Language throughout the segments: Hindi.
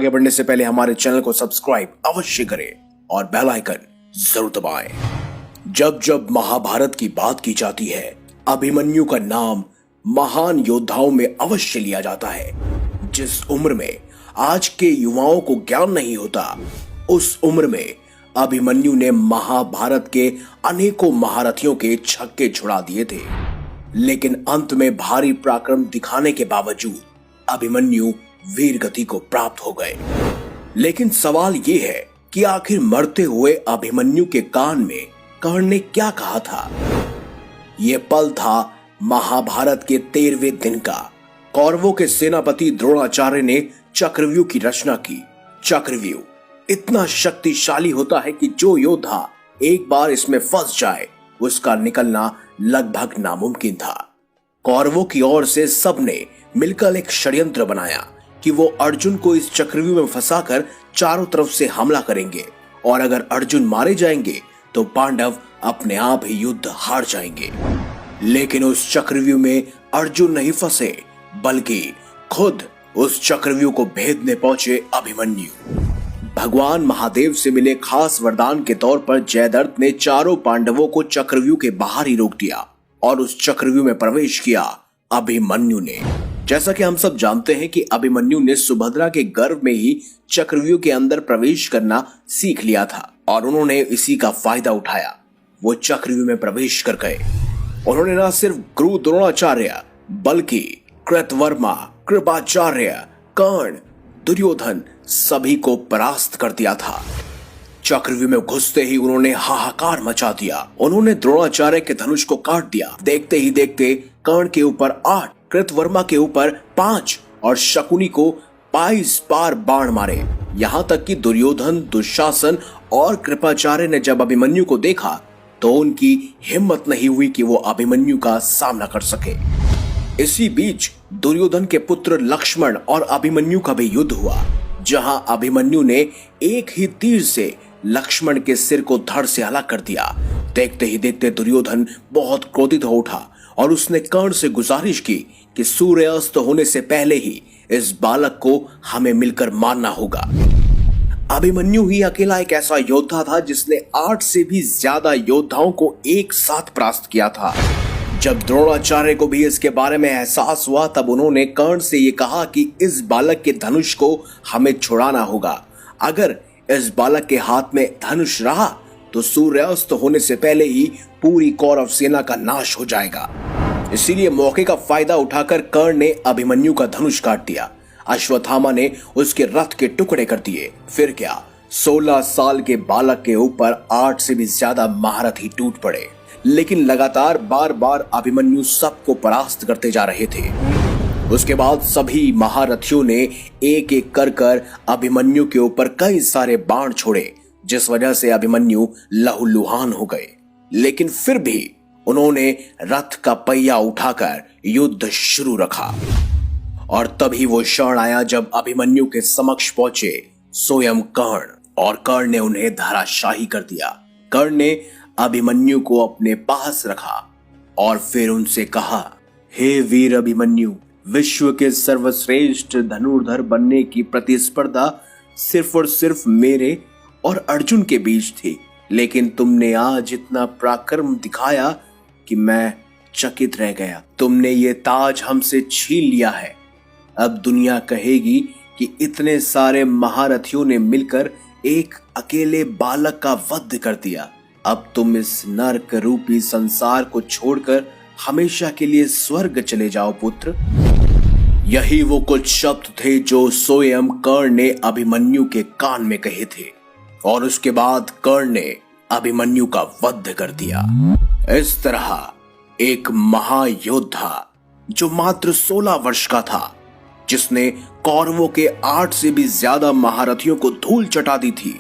आगे बढ़ने से पहले हमारे चैनल को सब्सक्राइब अवश्य करें और बेल आइकन जरूर दबाएं। जब जब महाभारत की बात की जाती है, अभिमन्यु का नाम महान योद्धाओं में अवश्य लिया जाता है। जिस उम्र में आज के युवाओं को ज्ञान नहीं होता, उस उम्र में अभिमन्यु ने महाभारत के अनेकों महारथियों के छक्के छुड़ा दिए थे। लेकिन अंत में भारी पराक्रम दिखाने के बावजूद अभिमन्यु वीर गति को प्राप्त हो गए। लेकिन सवाल यह है कि आखिर मरते हुए अभिमन्यु के कान में कर्ण ने क्या कहा था। यह पल था महाभारत के 13वें दिन का। कौरवों के सेनापति द्रोणाचार्य ने चक्रव्यूह की रचना की। चक्रव्यूह इतना शक्तिशाली होता है कि जो योद्धा एक बार इसमें फंस जाए, उसका निकलना लगभग नामुमकिन था। कौरवों की ओर से सबने मिलकर एक षड्यंत्र बनाया कि वो अर्जुन को इस चक्रव्यूह में फंसाकर चारों तरफ से हमला करेंगे और अगर अर्जुन मारे जाएंगे तो पांडव अपने आप ही युद्ध हार जाएंगे। लेकिन उस चक्रव्यूह में अर्जुन नहीं फंसे, बल्कि खुद उस चक्रव्यूह को भेदने पहुंचे अभिमन्यु। भगवान महादेव से मिले खास वरदान के तौर पर जयद्रथ ने चारों पांडवों को चक्रव्यूह के बाहर ही रोक दिया और उस चक्रव्यूह में प्रवेश किया अभिमन्यु ने। जैसा कि हम सब जानते हैं कि अभिमन्यु ने सुभद्रा के गर्भ में ही चक्रव्यूह के अंदर प्रवेश करना सीख लिया था और उन्होंने इसी का फायदा उठाया। वो चक्रव्यूह में प्रवेश कर गए। उन्होंने न सिर्फ गुरु द्रोणाचार्य बल्कि कृतवर्मा, कृपाचार्य, कर्ण, दुर्योधन सभी को परास्त कर दिया था। चक्रव्यूह में घुसते ही उन्होंने हाहाकार मचा दिया। उन्होंने द्रोणाचार्य के धनुष को काट दिया। देखते ही देखते कर्ण के ऊपर 8, कृतवर्मा के ऊपर 5 और शकुनी को 22 बार बाण मारे। यहाँ तक कि दुर्योधन, दुशासन और कृपाचार्य ने जब अभिमन्यु को देखा तो उनकी हिम्मत नहीं हुई कि वो अभिमन्यु का सामना कर सके। इसी बीच दुर्योधन के पुत्र लक्ष्मण और अभिमन्यु का भी युद्ध हुआ, जहां अभिमन्यु ने एक ही तीर से लक्ष्मण के सिर को धड़ से अलग कर दिया। देखते ही देखते दुर्योधन बहुत क्रोधित हो उठा और उसने कर्ण से गुजारिश की कि सूर्यास्त होने से पहले ही इस बालक को हमें मिलकर मारना होगा। अभिमन्यु ही अकेला एक ऐसा योद्धा था जिसने 8 से भी ज्यादा योद्धाओं को एक साथ परास्त किया था। जब द्रोणाचार्य को भी इसके बारे में एहसास हुआ, तब उन्होंने कर्ण से ये कहा कि इस बालक के धनुष को हमें छुड़ाना होगा। अगर इस बालक के हाथ में धनुष रहा तो सूर्यास्त होने से पहले ही पूरी कौरव सेना का नाश हो जाएगा। इसीलिए मौके का फायदा उठाकर कर्ण ने अभिमन्यु का धनुष काट दिया। अश्वत्थामा ने उसके रथ के टुकड़े कर दिए। फिर क्या, 16 साल के बालक के ऊपर 8 से भी ज्यादा महारथी टूट पड़े। लेकिन लगातार बार बार अभिमन्यु सबको परास्त करते जा रहे थे। उसके बाद सभी महारथियों ने एक एक कर अभिमन्यु के ऊपर कई सारे बाण छोड़े, जिस वजह से अभिमन्यु लहूलुहान हो गए। लेकिन फिर भी उन्होंने रथ का पहिया उठाकर युद्ध शुरू रखा और तभी वो क्षण आया जब अभिमन्यु के समक्ष पहुंचे स्वयं कर्ण, और कर्ण ने उन्हें धराशाही कर दिया। कर्ण ने अभिमन्यु को अपने पास रखा और फिर उनसे कहा, हे वीर अभिमन्यु, विश्व के सर्वश्रेष्ठ धनुर्धर बनने की प्रतिस्पर्धा सिर्फ और सिर्फ मेरे और अर्जुन के बीच थी, लेकिन तुमने आज इतना पराक्रम दिखाया कि मैं चकित रह गया। तुमने ये ताज हमसे छीन लिया है। अब दुनिया कहेगी कि इतने सारे महारथियों ने मिलकर एक अकेले बालक का वध कर दिया। अब तुम इस नरक रूपी संसार को छोड़कर हमेशा के लिए स्वर्ग चले जाओ पुत्र। यही वो कुछ शब्द थे जो स्वयं कर्ण ने अभिमन्यु के कान में कहे थे और उसके बाद कर्ण ने अभिमन्यु का वध कर दिया। इस तरह एक महायोद्धा जो मात्र 16 वर्ष का था, जिसने कौरवों के 8 से भी ज्यादा महारथियों को धूल चटा दी थी,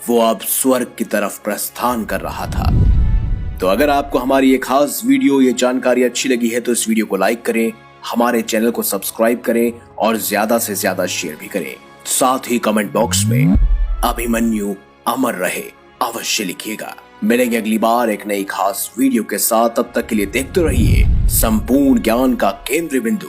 वो अब स्वर्ग की तरफ प्रस्थान कर रहा था। तो अगर आपको हमारी ये खास वीडियो, ये जानकारी अच्छी लगी है तो इस वीडियो को लाइक करें, हमारे चैनल को सब्सक्राइब करें और ज्यादा से ज्यादा शेयर भी करें। साथ ही कमेंट बॉक्स में अभिमन्यु अमर रहे अवश्य लिखिएगा। मिलेंगे अगली बार एक नई खास वीडियो के साथ। तब तक के लिए देखते रहिए संपूर्ण ज्ञान का केंद्र बिंदु